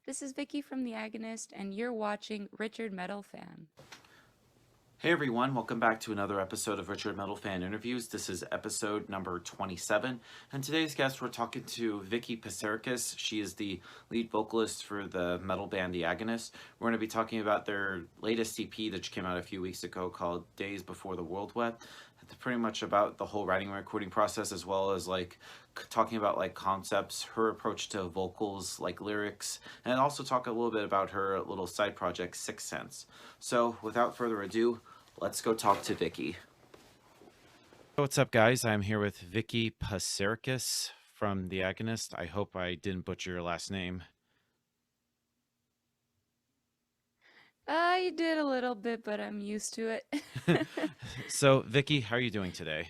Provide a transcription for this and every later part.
This is Vicky from the Agonist, and you're watching RichardMetalFan. Hey everyone, welcome back to another episode of Richard Metal Fan Interviews. This is episode number 27, and today's guest we're talking to Vicky Psarakis. She is the lead vocalist for the metal band The Agonist. We're going to be talking about their latest EP that came out a few weeks ago called Days Before the World Wept. It's pretty much about the whole writing and recording process, as well as talking about concepts, her approach to vocals, lyrics, and also talk a little bit about her little side project Sicksense. So without further ado, let's go talk to Vicky. What's up, guys? I'm here with Vicky Psarakis from The Agonist. I hope I didn't butcher your last name. I did a little bit, but I'm used to it. So, Vicky, how are you doing today?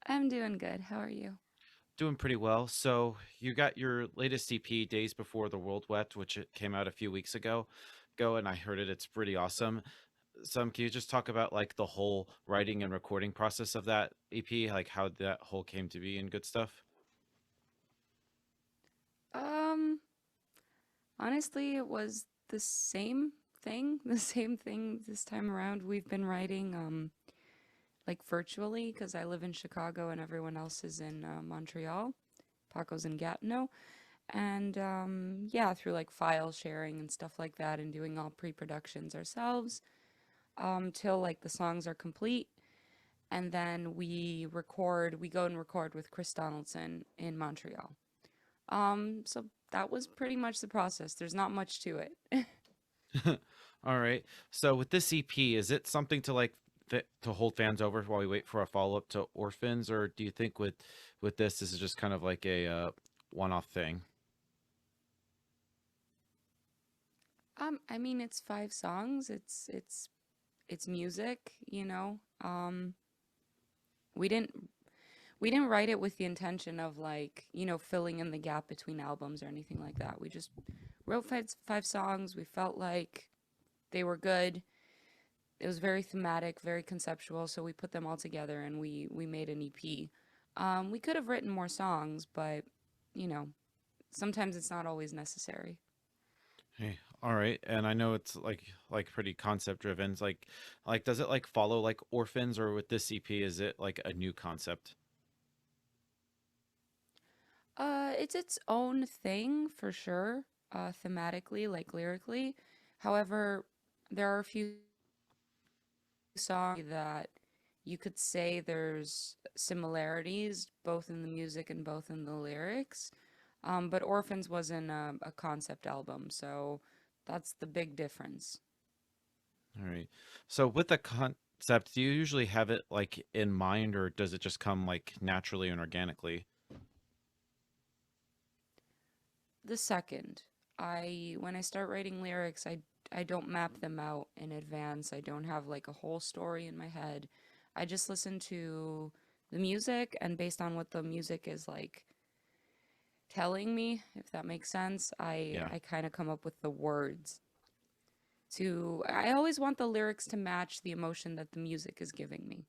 I'm doing good. How are you? Doing pretty well. So, you got your latest EP, Days Before the World Wept, which it came out a few weeks ago, and I heard it. It's pretty awesome. So, can you just talk about the whole writing and recording process of that EP, like how that whole came to be and good stuff? Um, Honestly, it was the same thing, the same thing this time around. We've been writing, virtually, because I live in Chicago and everyone else is in Montreal. Paco's in Gatineau. And yeah, through file sharing and stuff like that, and doing all pre-productions ourselves, till the songs are complete. And then we go and record with Chris Donaldson in Montreal. So that was pretty much the process. There's not much to it. All right. So with this EP, is it something to to hold fans over while we wait for a follow up to Orphans, or do you think with this is just kind of like a one off thing? I mean, it's 5 songs. It's music, you know. We didn't we didn't write it with the intention of filling in the gap between albums or anything like that. We just wrote five songs. We felt like they were good. It was very thematic, very conceptual, so we put them all together and we made an EP. We could have written more songs, but you know, sometimes it's not always necessary. Hey, all right. And I know it's pretty concept driven. It's like does it follow Orphans, or with this EP is it like a new concept? It's its own thing for sure, thematically, lyrically. However, there are a few songs that you could say there's similarities both in the music and both in the lyrics. But Orphans wasn't a concept album, so that's the big difference. All right. So with the concept, do you usually have it in mind, or does it just come naturally and organically? The second, when I start writing lyrics, I don't map them out in advance. I don't have a whole story in my head. I just listen to the music, and based on what the music is telling me, if that makes sense, Yeah. I kind of come up with the words. I always want the lyrics to match the emotion that the music is giving me.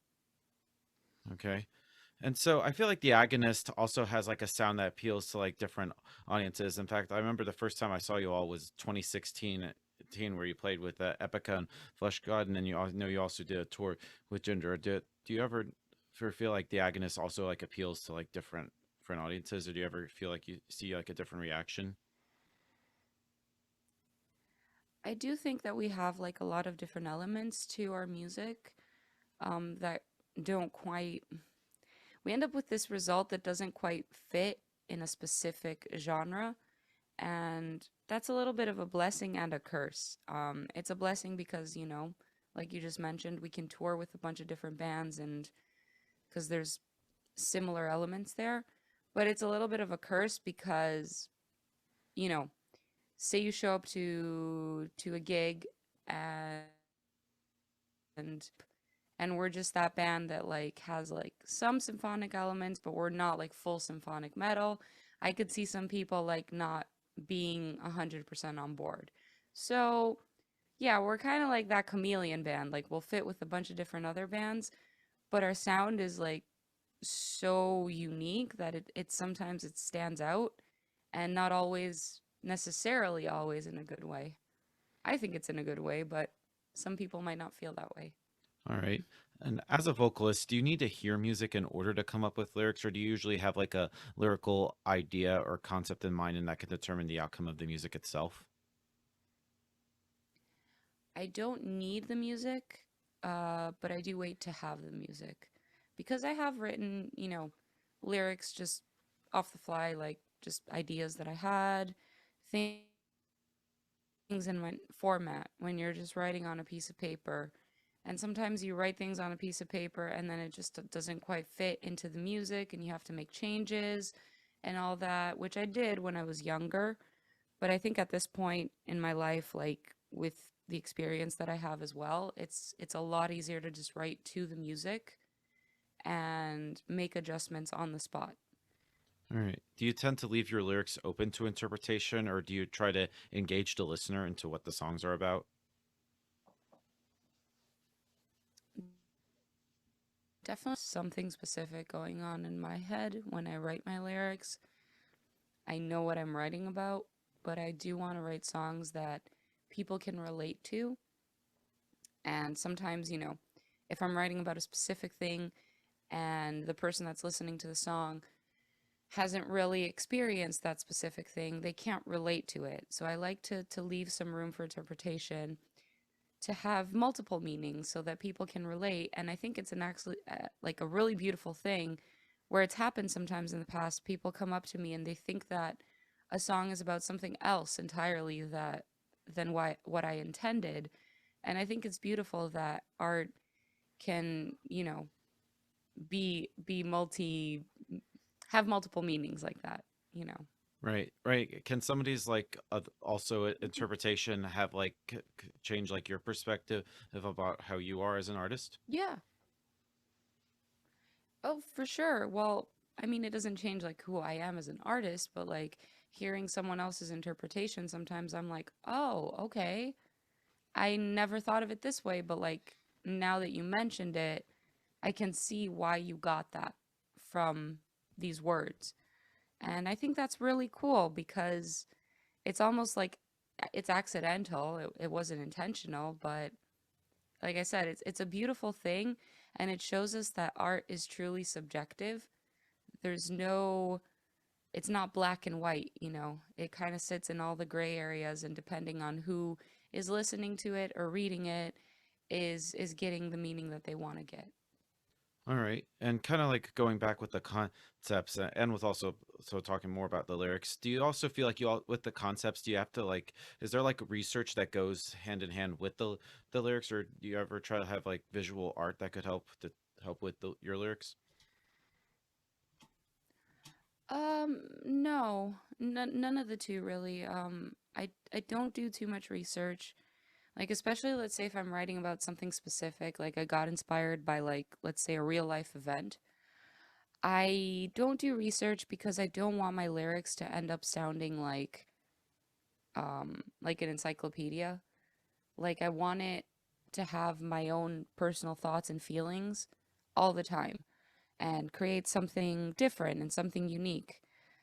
Okay. And so I feel like the Agonist also has a sound that appeals to different audiences. In fact, I remember the first time I saw you all was 2016 where you played with Epica and Flesh God, and then know you also did a tour with Ginger. Do you ever feel like the Agonist also appeals to different audiences, or do you ever feel like you see a different reaction? I do think that we have a lot of different elements to our music, that don't quite we end up with this result that doesn't quite fit in a specific genre. And that's a little bit of a blessing and a curse. It's a blessing because, like you just mentioned, we can tour with a bunch of different bands and because there's similar elements there. But it's a little bit of a curse because, you know, say you show up to a gig and and we're just that band that has some symphonic elements, but we're not full symphonic metal. I could see some people not being 100% on board. So yeah, we're kind of like that chameleon band. We'll fit with a bunch of different other bands, but our sound is so unique that it sometimes it stands out, and not always necessarily always in a good way. I think it's in a good way, but some people might not feel that way. All right. And as a vocalist, do you need to hear music in order to come up with lyrics, or do you usually have like a lyrical idea or concept in mind and that can determine the outcome of the music itself? I don't need the music, but I do wait to have the music because I have written, lyrics just off the fly, like just ideas that I had, things in my format when you're just writing on a piece of paper. And sometimes you write things on a piece of paper and then it just doesn't quite fit into the music and you have to make changes and all that, which I did when I was younger. But I think at this point in my life, like with the experience that I have as well, it's a lot easier to just write to the music and make adjustments on the spot. All right. Do you tend to leave your lyrics open to interpretation, or do you try to engage the listener into what the songs are about? Definitely something specific going on in my head when I write my lyrics. I know what I'm writing about, but I do want to write songs that people can relate to. And sometimes, if I'm writing about a specific thing and the person that's listening to the song hasn't really experienced that specific thing, they can't relate to it. So I like to leave some room for interpretation, to have multiple meanings so that people can relate. And I think it's an actually like a really beautiful thing where it's happened sometimes in the past. People come up to me and they think that a song is about something else entirely that than what I intended. And I think it's beautiful that art can, be multi have multiple meanings like that. Right, right. Can somebody's like also interpretation have like change like your perspective of about how you are as an artist? Yeah. Oh, for sure. Well, I mean, it doesn't change like who I am as an artist, but like hearing someone else's interpretation, sometimes I'm like, "Oh, okay. I never thought of it this way, but like now that you mentioned it, I can see why you got that from these words." And I think that's really cool because it's almost like it's accidental. It wasn't intentional, but like I said, it's a beautiful thing and it shows us that art is truly subjective. There's no it's not black and white. It kind of sits in all the gray areas and depending on who is listening to it or reading it is getting the meaning that they want to get. All right. And kind of like going back with the concepts and with also so talking more about the lyrics, do you also feel like you all with the concepts, do you have to like is there like research that goes hand in hand with the lyrics, or do you ever try to have like visual art that could help with your lyrics? No, none of the two really. I don't do too much research. Like especially let's say if I'm writing about something specific, like I got inspired by like let's say a real life event. I don't do research because I don't want my lyrics to end up sounding like an encyclopedia. Like I want it to have my own personal thoughts and feelings all the time and create something different and something unique.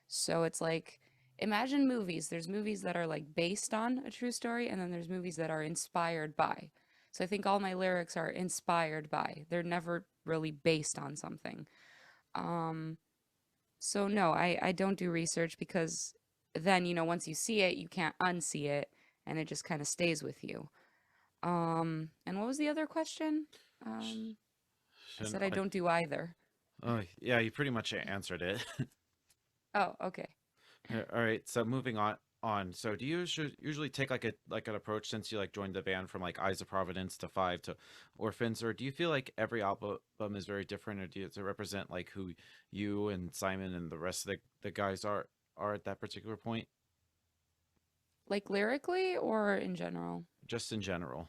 So it's like imagine movies. There's movies that are like based on a true story and then there's movies that are inspired by. So I think all my lyrics are inspired by. They're never really based on something. Um so no, I don't do research because then, once you see it, you can't unsee it and it just kind of stays with you. And what was the other question? Um, I And said I don't do either. yeah, you pretty much answered it. Oh, okay. All right, so moving on. So do you usually take like an approach since you like joined the band from like Eyes of Providence to Five to Orphans, or do you feel like every album is very different, or does it represent like who you and Simon and the rest of the guys are at that particular point, Like lyrically or in general? just in general?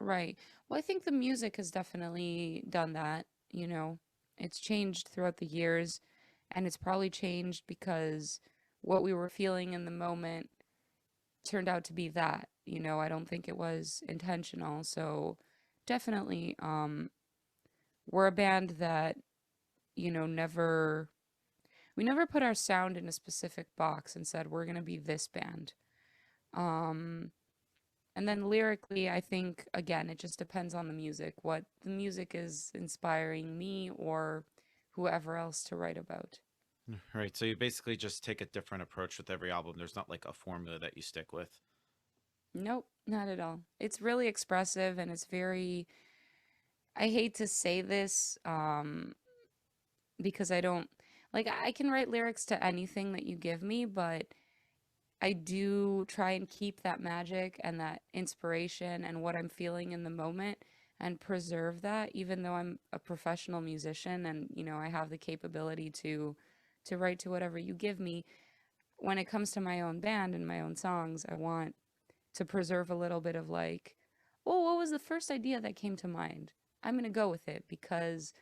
Right. Well, I think the music has definitely done that. It's changed throughout the years, and it's probably changed because what we were feeling in the moment turned out to be that. I don't think it was intentional. So definitely, we're a band that, never we never put our sound in a specific box and said we're going to be this band. Um, and then lyrically, I think again, it just depends on the music, what the music is inspiring me or whoever else to write about. Right. So you basically just take a different approach with every album. There's not like a formula that you stick with. Nope, not at all. It's really expressive and it's very, I hate to say this because I don't, like, I can write lyrics to anything that you give me, but I do try and keep that magic and that inspiration and what I'm feeling in the moment and preserve that, even though I'm a professional musician and, I have the capability to write to whatever you give me. When it comes to my own band and my own songs, I want to preserve a little bit of like, oh, what was the first idea that came to mind? I'm going to go with it because,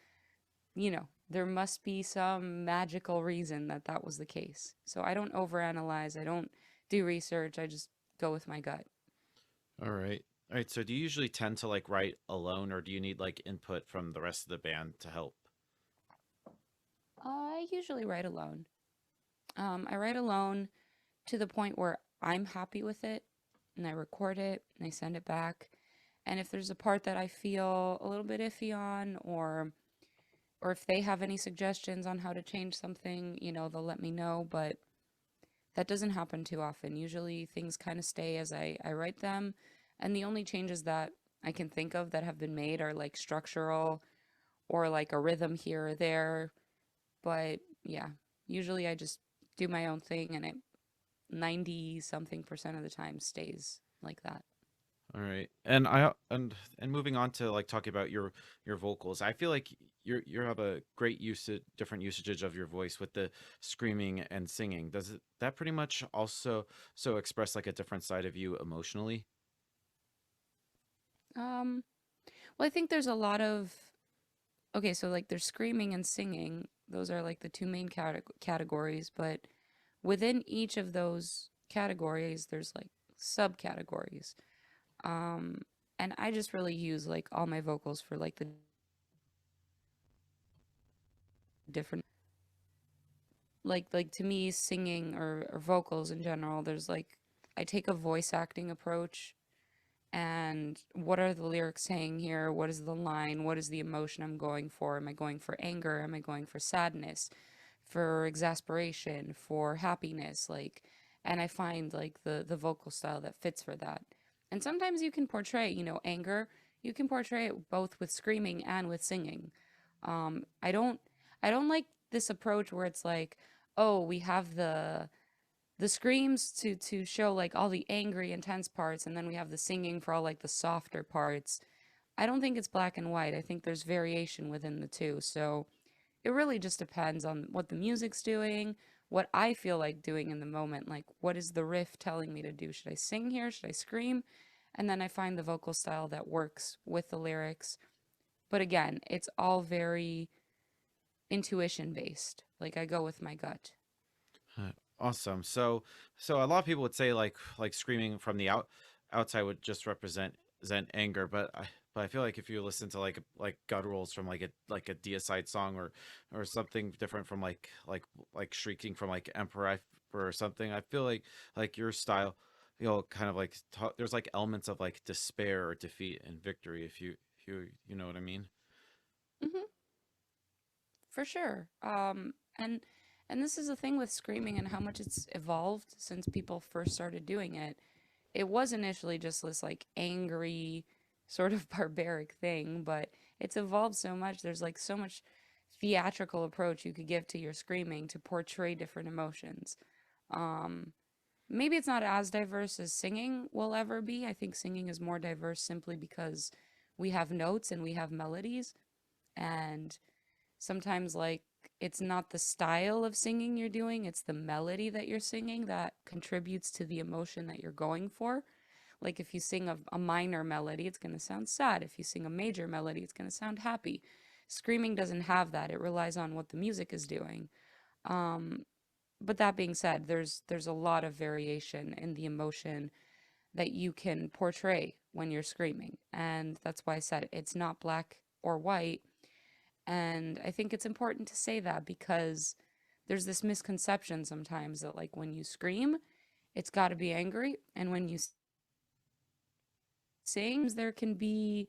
there must be some magical reason that that was the case. So I don't overanalyze, I don't do research, I just go with my gut. All right. All right. So do you usually tend to like write alone or do you need like input from the rest of the band to help? I usually write alone. I write alone to the point where I'm happy with it and I record it and I send it back. And if there's a part that I feel a little bit iffy on or if they have any suggestions on how to change something, they'll let me know, but that doesn't happen too often. Usually things kind of stay as I write them, and the only changes that I can think of that have been made are like structural or like a rhythm here or there. But yeah, usually I just do my own thing and it 90 something percent of the time stays like that. All right. And moving on to like talking about your vocals. I feel like you have a great different usage of your voice with the screaming and singing. Does that pretty much also express like a different side of you emotionally? Um, well, I think there's a lot of okay, so like there's screaming and singing. Those are like the two main categories, but within each of those categories, there's like subcategories. Um, and I just really use like all my vocals for like the different like to me singing or vocals in general, there's like I take a voice acting approach and what are the lyrics saying here? What is the line? What is the emotion I'm going for? Am I going for anger? Am I going for sadness? For exasperation? For happiness? Like, and I find like the vocal style that fits for that. And sometimes you can portray, anger. You can portray it both with screaming and with singing. Um, I don't, I don't like this approach where it's like, oh, we have the screams to show like all the angry intense parts and then we have the singing for all like the softer parts. I don't think it's black and white. I think there's variation within the two. So it really just depends on what the music's doing, what I feel like doing in the moment. Like, what is the riff telling me to do? Should I sing here? Should I scream? And then I find the vocal style that works with the lyrics. But again, it's all very intuition based. Like, I go with my gut. Awesome. So a lot of people would say like screaming from the outside would just represent anger, but I feel like if you listen to like gutturals from like a deicide song or something different from like shrieking from like Emperor or something, I feel like your style, kind of like there's like elements of like despair or defeat and victory if you know what I mean. Hmm. For sure. And this is the thing with screaming and how much it's evolved since people first started doing it. It was initially just this like angry, sort of barbaric thing, but it's evolved so much. There's like so much theatrical approach you could give to your screaming to portray different emotions. Um, Maybe it's not as diverse as singing will ever be. I think singing is more diverse simply because we have notes and we have melodies, and sometimes like it's not the style of singing you're doing, it's the melody that you're singing that contributes to the emotion that you're going for. Like if you sing a minor melody, it's going to sound sad. If you sing a major melody, it's going to sound happy. Screaming doesn't have that. It relies on what the music is doing. um but that being said, there's a lot of variation in the emotion that you can portray when you're screaming, and that's why I said it's not black or white. And I think it's important to say that because there's this misconception sometimes that like when you scream, it's got to be angry, and when you sing, there can be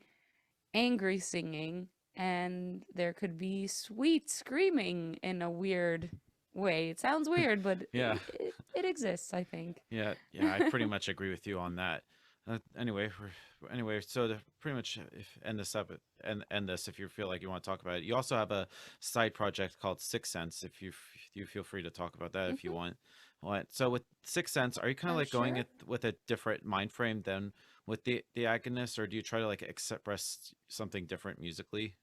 angry singing and there could be sweet screaming in a weird way. It sounds weird, but Yeah. it exists, I think. Yeah, I pretty much agree with you on that. Anyway, so to pretty much if end this up and end this if you feel like you want to talk about it. You also have a side project called Sicksense. If you feel free to talk about that if you Hmm. want. So with Sicksense, are you kind of like going Sure. it with a different mind frame than with the Agonist, or do you try to like express something different musically?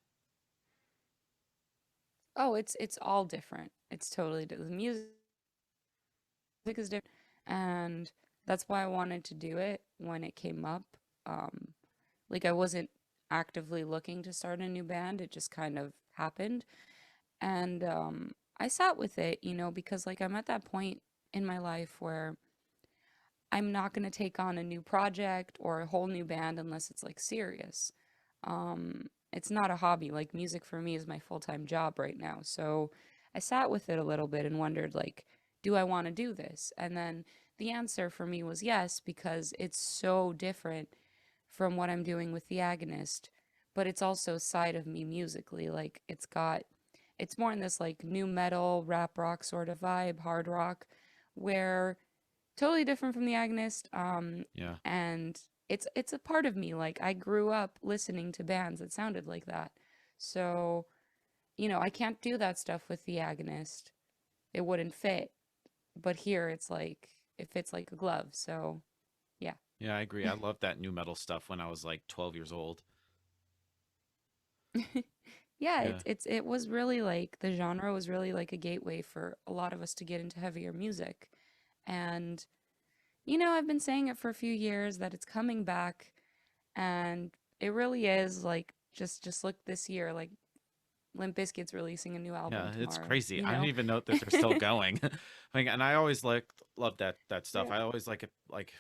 Oh, it's all different. It's totally different. The music is different, and that's why I wanted to do it when it came up. Um, like I wasn't actively looking to start a new band; it just kind of happened, and I sat with it, because like I'm at that point in my life where I'm not going to take on a new project or a whole new band unless it's like serious. It's not a hobby. Like music for me is my full-time job right now. So I sat with it a little bit and wondered like, do I want to do this? And then the answer for me was yes, because it's so different from what I'm doing with the Agonist, but it's also a side of me musically. Like it's more in this like new metal, rap rock sort of vibe, hard rock, where totally different from the Agonist. Yeah. And it's a part of me. Like I grew up listening to bands that sounded like that. So, I can't do that stuff with the Agonist. It wouldn't fit. But here it's like it fits like a glove. So, yeah. Yeah, I agree. I love that new metal stuff when I was like 12 years old. Yeah, Yeah. it was really like the genre was really like a gateway for a lot of us to get into heavier music. And I've been saying it for a few years that it's coming back, and it really is like just look this year, like Limp Bizkit's releasing a new album Yeah, it's tomorrow, crazy. I don't even know that they're still going. Like, and I always like love that stuff. Yeah, I always like it. Like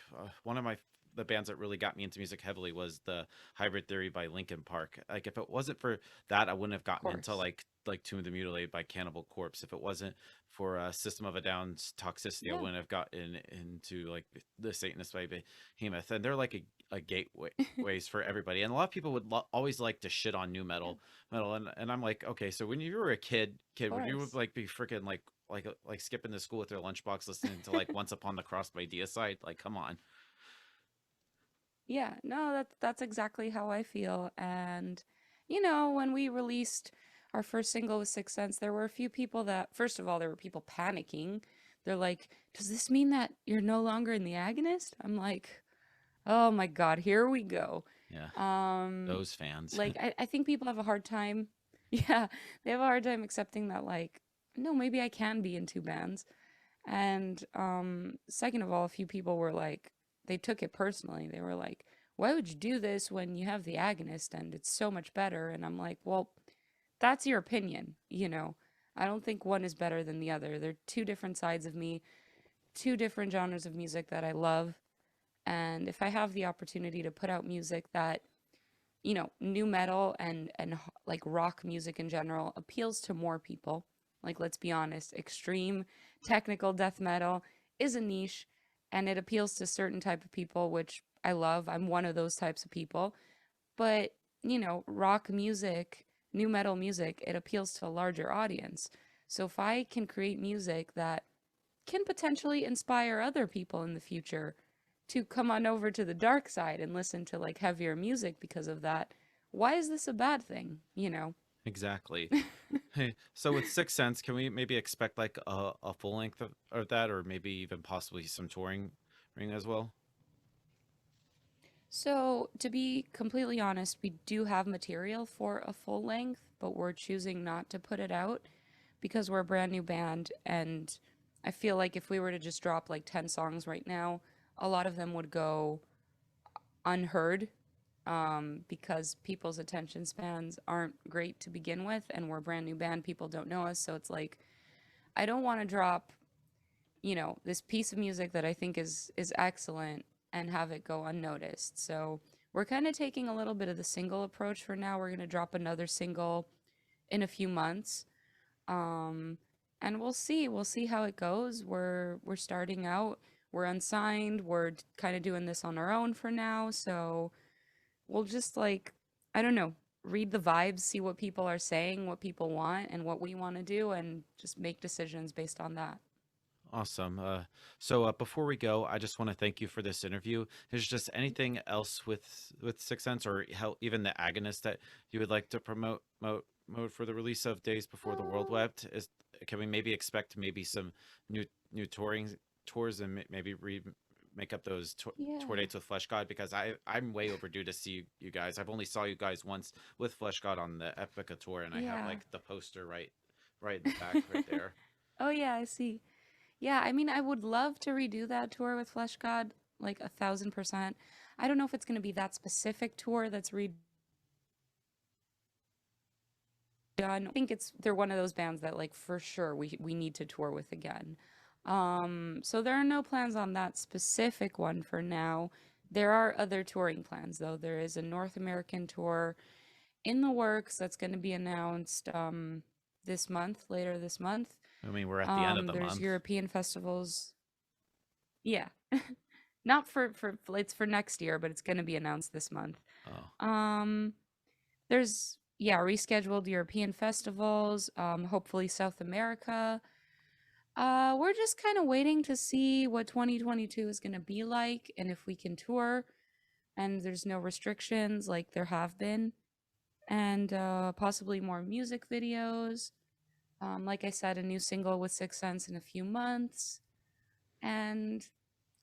one of my the bands that really got me into music heavily was the Hybrid Theory by Linkin Park. Like, if it wasn't for that, I wouldn't have of gotten into course. like Tomb of the Mutilated by Cannibal Corpse. If it wasn't for System of a Down's Toxicity, I Yeah. wouldn't have gotten into like the Satanist by Behemoth. And they're like a gateway ways for everybody. And a lot of people would always like to shit on new Yeah, metal, and I'm like, okay, so when you were a of would you course. like be freaking like skipping to school with your lunchbox listening to like Once Upon the Cross by Deicide? Like, come on. Yeah, no, that's exactly how I feel. And when we released our first single with Sixth Sense, there were a few people that, first of all, there were people panicking. They're like, "Does this mean that you're no longer in the Agonist?" I'm like, "Oh my God, here we go." Yeah, Um, those fans. like I think people have a hard time. Yeah, they have a hard time accepting that like, no, maybe I can be in two bands. And second of all, a few people were like, they took it personally. They were like, why would you do this when you have the Agonist and it's so much better? And I'm like, well, that's your opinion. I don't think one is better than the other. They're two different sides of me, two different genres of music that I love. And if I have the opportunity to put out music that, new metal and like rock music in general appeals to more people. Like let's be honest, extreme technical death metal is a niche and it appeals to certain type of people which I love. I'm one of those types of people. But, rock music, new metal music, it appeals to a larger audience. So if I can create music that can potentially inspire other people in the future to come on over to the dark side and listen to like heavier music because of that. Why is this a bad thing? Exactly. Hey, so with Sixth Sense, can we maybe expect like a full length of that, or maybe even possibly some touring ring as well? So, to be completely honest, we do have material for a full length, but we're choosing not to put it out because we're a brand new band. And I feel like if we were to just drop like 10 songs right now, a lot of them would go unheard because people's attention spans aren't great to begin with, and we're a brand new band. People don't know us, so it's like I don't want to drop, this piece of music that I think is excellent and have it go unnoticed. So we're kind of taking a little bit of the single approach for now. We're gonna drop another single in a few months. Um, and we'll see how it goes. We're starting out. We're unsigned. We're kind of doing this on our own for now. So we'll just like, I don't know, read the vibes, see what people are saying, what people want, and what we want to do, and just make decisions based on that. Awesome. So before we go, I just want to thank you for this interview. Is just anything else with Six Sense or how even the Agonist that you would like to promote for the release of Days Before the World Uh, Wept? Is can we maybe expect maybe some new touring tours and maybe make up those tour yeah. dates with Flesh God because I'm way overdue to see you guys. I've only saw you guys once with Flesh God on the Epica tour, and I have Yeah. like the poster right in the back right there. Oh yeah, I see. Yeah, I mean, I would love to redo that tour with Flesh God, like 1,000%. I don't know if it's going to be that specific tour that's redone. I think they're one of those bands that like for sure we need to tour with again. So there are no plans on that specific one for now. There are other touring plans though. There is a North American tour in the works that's going to be announced this month, later this month. I mean, we're at the end of the There's month. European festivals. Yeah. Not for it's for next year, but it's going to be announced this month. Oh, Um there's yeah, rescheduled European festivals, hopefully South America. We're just kind of waiting to see what 2022 is going to be like and if we can tour and there's no restrictions like there have been and possibly more music videos. Like I said, a new single with Six Sense in a few months. And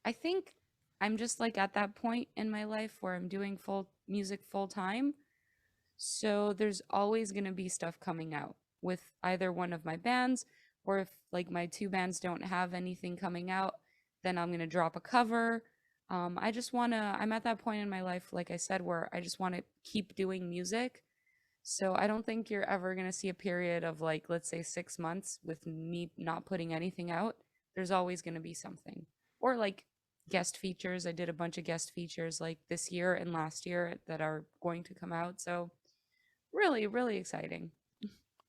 I think I'm just like at that point in my life where I'm doing full music full time. So there's always going to be stuff coming out with either one of my bands, or if like my two bands don't have anything coming out, then I'm going to drop a cover. I just want to, I'm at that point in my life, like I said, where I just want to keep doing music. So I don't think you're ever going to see a period of like, let's say 6 months with me not putting anything out. There's always going to be something. Or like guest features. I did a bunch of guest features like this year and last year that are going to come out. So really, really exciting.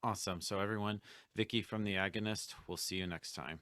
awesome. So everyone, Vicky from the Agonist, we'll see you next time.